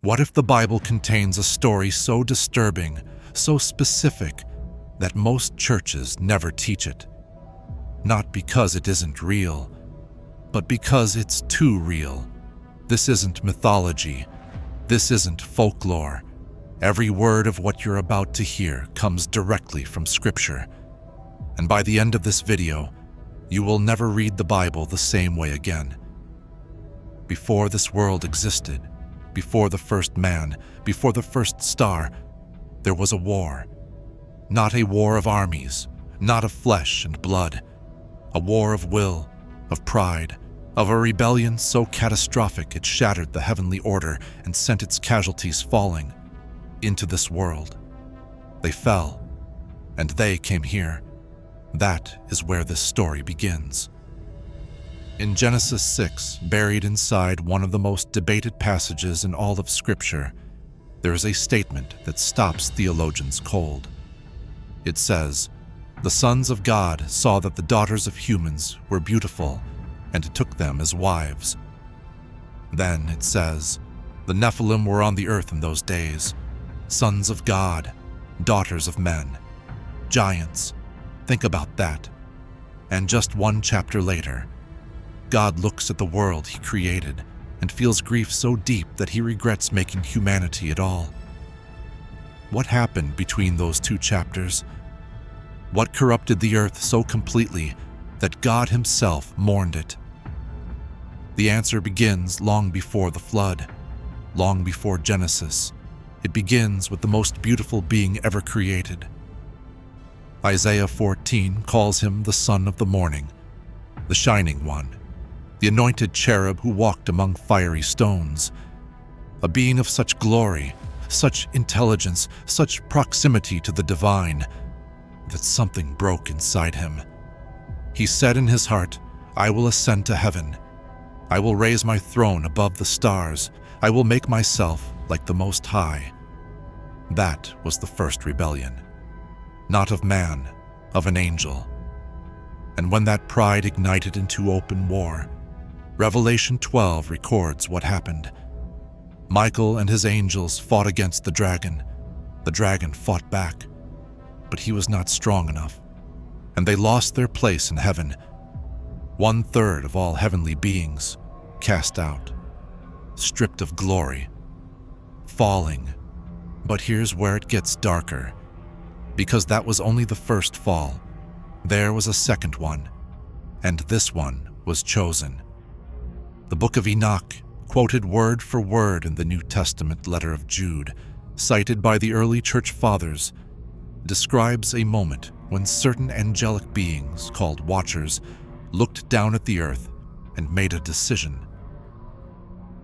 What if the Bible contains a story so disturbing, so specific, that most churches never teach it? Not because it isn't real, but because it's too real. This isn't mythology. This isn't folklore. Every word of what you're about to hear comes directly from Scripture. And by the end of this video, you will never read the Bible the same way again. Before this world existed, before the first man, before the first star, there was a war. Not a war of armies, not of flesh and blood. A war of will, of pride, of a rebellion so catastrophic it shattered the heavenly order and sent its casualties falling into this world. They fell, and they came here. That is where this story begins. In Genesis 6, buried inside one of the most debated passages in all of Scripture, there is a statement that stops theologians cold. It says, "The sons of God saw that the daughters of humans were beautiful, and took them as wives." Then it says, "The Nephilim were on the earth in those days, sons of God, daughters of men, giants." Think about that. And just one chapter later, God looks at the world he created and feels grief so deep that he regrets making humanity at all. What happened between those two chapters? What corrupted the earth so completely that God himself mourned it? The answer begins long before the flood, long before Genesis. It begins with the most beautiful being ever created. Isaiah 14 calls him the Son of the Morning, the Shining One, the anointed cherub who walked among fiery stones. A being of such glory, such intelligence, such proximity to the divine, that something broke inside him. He said in his heart, "I will ascend to heaven. I will raise my throne above the stars. I will make myself like the Most High." That was the first rebellion. Not of man, of an angel. And when that pride ignited into open war, Revelation 12 records what happened. Michael and his angels fought against the dragon. The dragon fought back, but he was not strong enough, and they lost their place in heaven. 1/3 of all heavenly beings cast out, stripped of glory, falling. But here's where it gets darker, because that was only the first fall. There was a second one, and this one was chosen. The book of Enoch, quoted word for word in the New Testament letter of Jude, cited by the early church fathers, describes a moment when certain angelic beings called Watchers looked down at the earth and made a decision.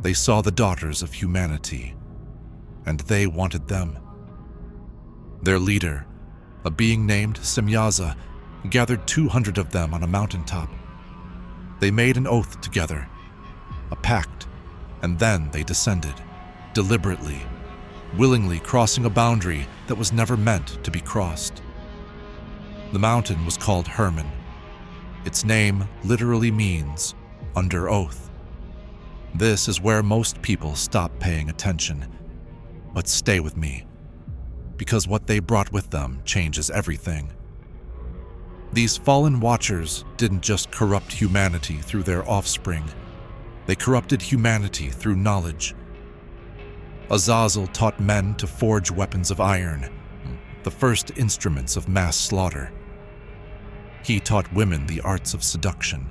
They saw the daughters of humanity, and they wanted them. Their leader, a being named Semyaza, gathered 200 of them on a mountaintop. They made an oath together, a pact, and then they descended, deliberately, willingly crossing a boundary that was never meant to be crossed. The mountain was called Hermon. Its name literally means under oath. This is where most people stop paying attention. But stay with me, because what they brought with them changes everything. These fallen Watchers didn't just corrupt humanity through their offspring. They corrupted humanity through knowledge. Azazel taught men to forge weapons of iron, the first instruments of mass slaughter. He taught women the arts of seduction.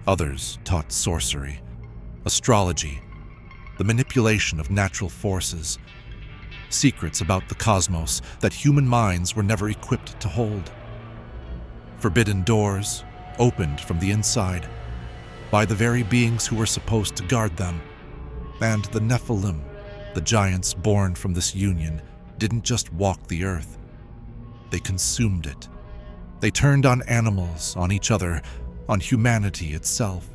Others taught sorcery, astrology, the manipulation of natural forces, secrets about the cosmos that human minds were never equipped to hold. Forbidden doors opened from the inside by the very beings who were supposed to guard them. And the Nephilim, the giants born from this union, didn't just walk the earth. They consumed it. They turned on animals, on each other, on humanity itself.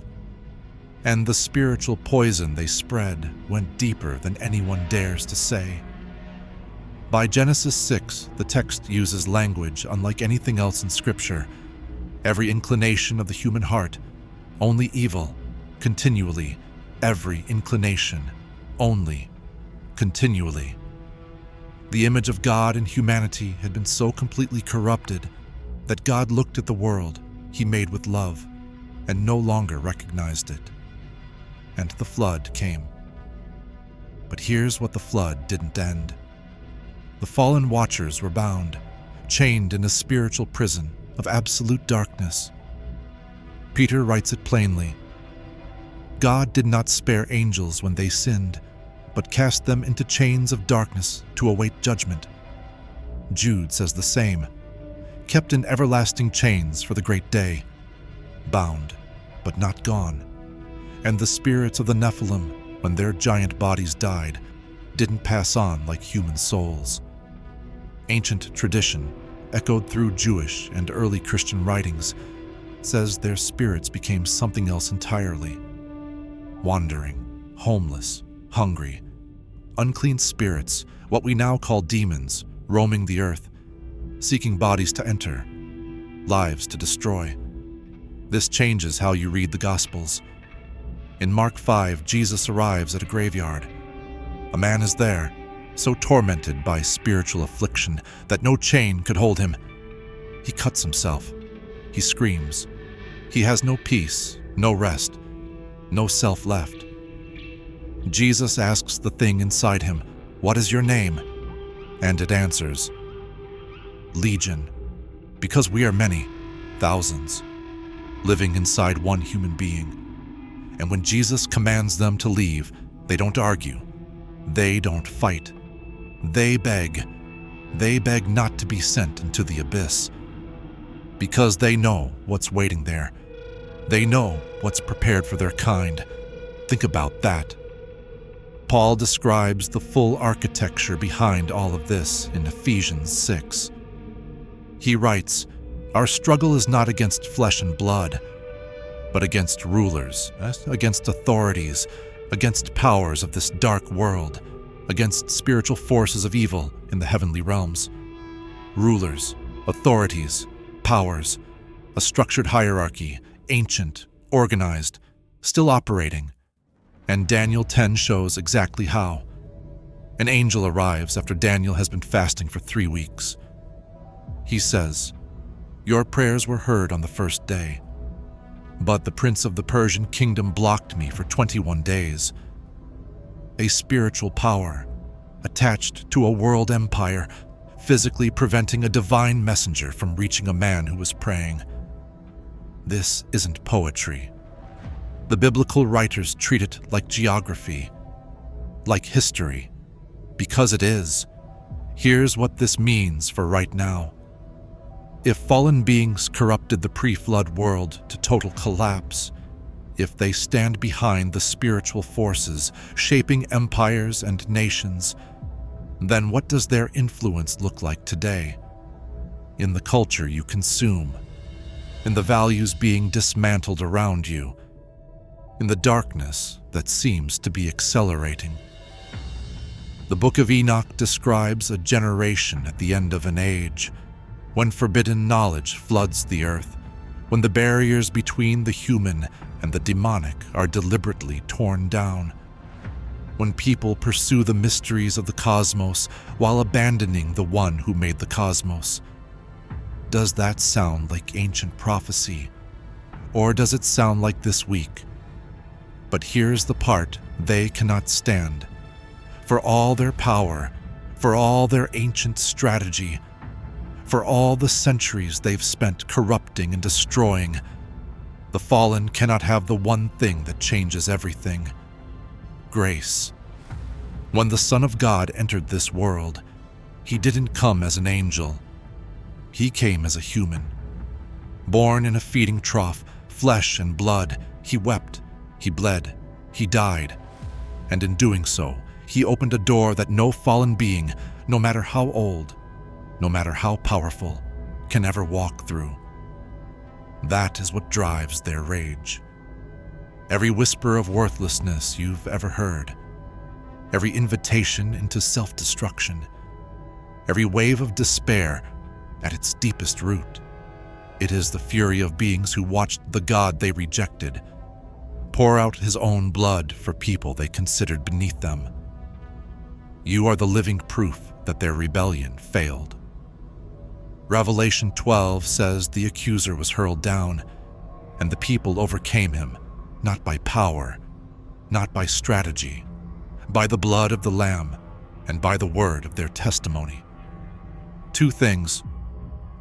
And the spiritual poison they spread went deeper than anyone dares to say. By Genesis 6, the text uses language unlike anything else in Scripture. Every inclination of the human heart, only evil, continually, every inclination, only continually. The image of God in humanity had been so completely corrupted that God looked at the world he made with love and no longer recognized it. And the flood came. But here's what the flood didn't end. The fallen watchers were bound, chained in a spiritual prison of absolute darkness. Peter writes it plainly. God did not spare angels when they sinned, but cast them into chains of darkness to await judgment. Jude says the same, kept in everlasting chains for the great day, bound, but not gone. And the spirits of the Nephilim, when their giant bodies died, didn't pass on like human souls. Ancient tradition, echoed through Jewish and early Christian writings, says their spirits became something else entirely. Wandering, homeless, hungry, unclean spirits, what we now call demons, roaming the earth, seeking bodies to enter, lives to destroy. This changes how you read the Gospels. In Mark 5, Jesus arrives at a graveyard. A man is there, so tormented by spiritual affliction that no chain could hold him. He cuts himself. He screams. He has no peace, no rest, no self left. Jesus asks the thing inside him, "What is your name?" And it answers, "Legion," because we are many, thousands, living inside one human being. And when Jesus commands them to leave, they don't argue. They don't fight. They beg. They beg not to be sent into the abyss. Because they know what's waiting there. They know what's prepared for their kind. Think about that. Paul describes the full architecture behind all of this in Ephesians 6. He writes, "Our struggle is not against flesh and blood, but against rulers, against authorities, against powers of this dark world, against spiritual forces of evil in the heavenly realms." Rulers, authorities, powers, a structured hierarchy, ancient, organized, still operating. And Daniel 10 shows exactly how. An angel arrives after Daniel has been fasting for 3 weeks. He says, "Your prayers were heard on the first day, but the prince of the Persian kingdom blocked me for 21 days. A spiritual power, attached to a world empire, physically preventing a divine messenger from reaching a man who was praying. This isn't poetry. The biblical writers treat it like geography, like history, because it is. Here's what this means for right now. If fallen beings corrupted the pre-flood world to total collapse, if they stand behind the spiritual forces shaping empires and nations, then what does their influence look like today? In the culture you consume, in the values being dismantled around you, in the darkness that seems to be accelerating. The Book of Enoch describes a generation at the end of an age, when forbidden knowledge floods the earth, when the barriers between the human and the demonic are deliberately torn down, when people pursue the mysteries of the cosmos while abandoning the one who made the cosmos. Does that sound like ancient prophecy? Or does it sound like this week? But here's the part they cannot stand. For all their power, for all their ancient strategy, for all the centuries they've spent corrupting and destroying, the fallen cannot have the one thing that changes everything: grace. When the Son of God entered this world, he didn't come as an angel. He came as a human. Born in a feeding trough, flesh and blood, he wept, he bled, he died. And in doing so, he opened a door that no fallen being, no matter how old, no matter how powerful, can ever walk through. That is what drives their rage. Every whisper of worthlessness you've ever heard, every invitation into self-destruction, every wave of despair at its deepest root, it is the fury of beings who watched the God they rejected pour out his own blood for people they considered beneath them. You are the living proof that their rebellion failed. Revelation 12 says the accuser was hurled down, and the people overcame him, not by power, not by strategy, by the blood of the Lamb and by the word of their testimony. Two things: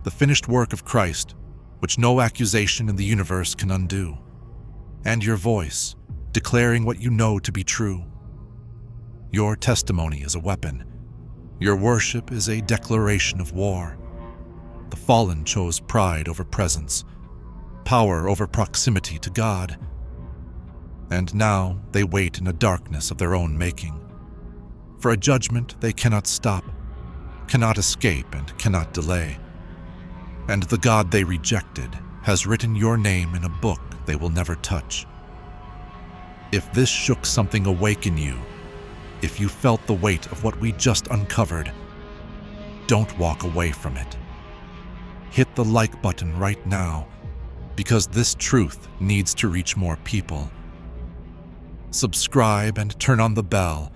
the finished work of Christ, which no accusation in the universe can undo, and your voice, declaring what you know to be true. Your testimony is a weapon. Your worship is a declaration of war. The fallen chose pride over presence, power over proximity to God. And now they wait in a darkness of their own making, for a judgment they cannot stop, cannot escape, and cannot delay. And the God they rejected has written your name in a book they will never touch. If this shook something awake in you, if you felt the weight of what we just uncovered, don't walk away from it. Hit the like button right now, because this truth needs to reach more people. Subscribe and turn on the bell,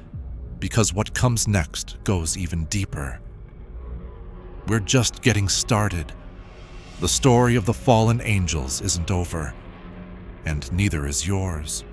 because what comes next goes even deeper. We're just getting started. The story of the fallen angels isn't over, and neither is yours.